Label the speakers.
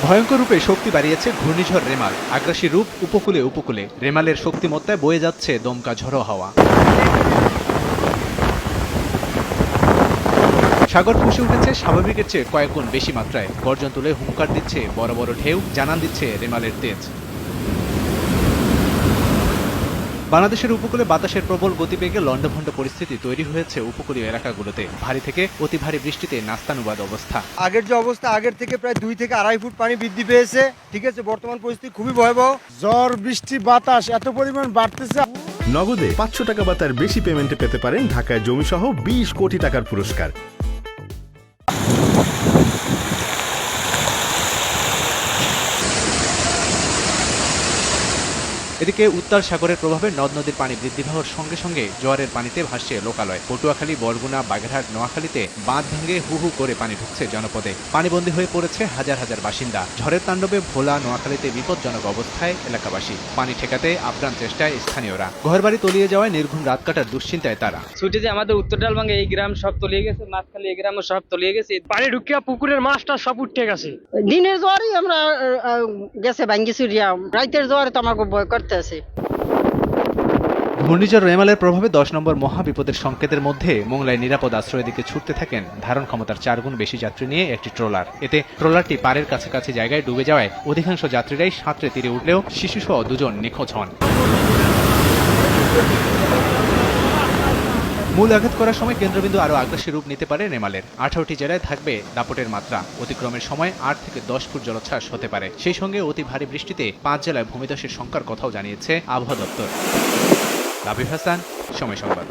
Speaker 1: ভয়ঙ্কর রূপে শক্তি বাড়িয়েছে ঘূর্ণিঝড় রেমাল। আগ্রাসী রূপ উপকূলে উপকূলে। রেমালের শক্তিমত্তায় বয়ে যাচ্ছে দমকা ঝড়ো হাওয়া। সাগর ফুঁসে উঠেছে স্বাভাবিকের চেয়ে কয়েক গুণ বেশি মাত্রায়। গর্জন তুলে হুঙ্কার দিচ্ছে বড় বড় ঢেউ, জানান দিচ্ছে রেমালের তেজ। বাংলাদেশের উপকূলে বাতাসের প্রবল গতিবেগে লন্ডভন্ড পরিস্থিতি তৈরি হয়েছে উপকূলীয় এলাকাগুলোতে। ভারী থেকে অতি ভারী বৃষ্টিতে নাস্তানুবাদ অবস্থা।
Speaker 2: আগের যে অবস্থা, আগের থেকে প্রায় 2 থেকে 2.5 ফুট পানি বৃদ্ধি পেয়েছে। ঠিক আছে, বর্তমান পরিস্থিতি খুবই ভয়াবহ।
Speaker 3: ঝড় বৃষ্টি বাতাস এত পরিমাণ বাড়তেছে।
Speaker 4: নগদে 500 টাকা বা তার বেশি পেমেন্টে পেতে পারেন ঢাকায় জমিসহ 20 কোটি টাকার পুরস্কার।
Speaker 1: এদিকে উত্তাল সাগরের প্রভাবে নদ নদীর পানি বৃদ্ধি পাওয়ার সঙ্গে সঙ্গে জোয়ারের পানিতে ভাসছে লোকালয়। পটুয়াখালী, বরগুনা, বাগেরহাট, নোয়াখালীতে বাঁধ ভেঙে হু হু করে পানি ঢুকছে জনপদে। পানিবন্দী হয়ে পড়েছে হাজার হাজার বাসিন্দা। ঝড়ের তাণ্ডবে ভোলা, নোয়াখালীতে বিপজ্জনক অবস্থায় এলাকাবাসী। পানি ঠেকাতে আপ্রাণ চেষ্টায় স্থানীয়রা। ঘরবাড়ি তলিয়ে যাওয়ায় নির্ঘুম রাত কাটার দুশ্চিন্তায় তারা।
Speaker 5: ছুটি যে আমাদের উত্তর ডালভাঙ্গে এই গ্রাম সব তলিয়ে গেছে, মাঝখালি এই গ্রামও সব তলিয়ে গেছে।
Speaker 6: পানি ঢুকিয়া পুকুরের মাছটা সব উঠে গেছে।
Speaker 7: দিনের জোয়ারই আমরা গেছে ভাঙ্গি চুরিয়া, রাইতের জোয়ারে তো আমাকে ভয় করতে আছে।
Speaker 1: ঘূর্ণিঝড় রেমালের প্রভাবে 10 নম্বর মহাবিপদের সংকেতের মধ্যে মোংলায় নিরাপদ আশ্রয়ের দিকে ছুটতে থাকেন ধারণ ক্ষমতার 4 গুণ বেশি যাত্রী নিয়ে একটি ট্রলার। এতে ট্রলারটি পাড়ের কাছাকাছি জায়গায় ডুবে যাওয়ায় অধিকাংশ যাত্রীরাই সাঁতরে তীরে উঠলেও শিশুসহ 2 জন নিখোঁজ হন। মূল আঘাত করার সময় কেন্দ্রবিন্দু আরও আগ্রাসী রূপ নিতে পারে রেমালের। 18টি জেলায় থাকবে দাপটের মাত্রা। অতিক্রমের সময় 8 থেকে 10 ফুট জলোচ্ছ্বাস হতে পারে। সেই সঙ্গে অতি ভারী বৃষ্টিতে 5 জেলায় ভূমিধসের শঙ্কার কথাও জানিয়েছে আবহাওয়া দপ্তর। রাবিব হাসান, সময় সংবাদ।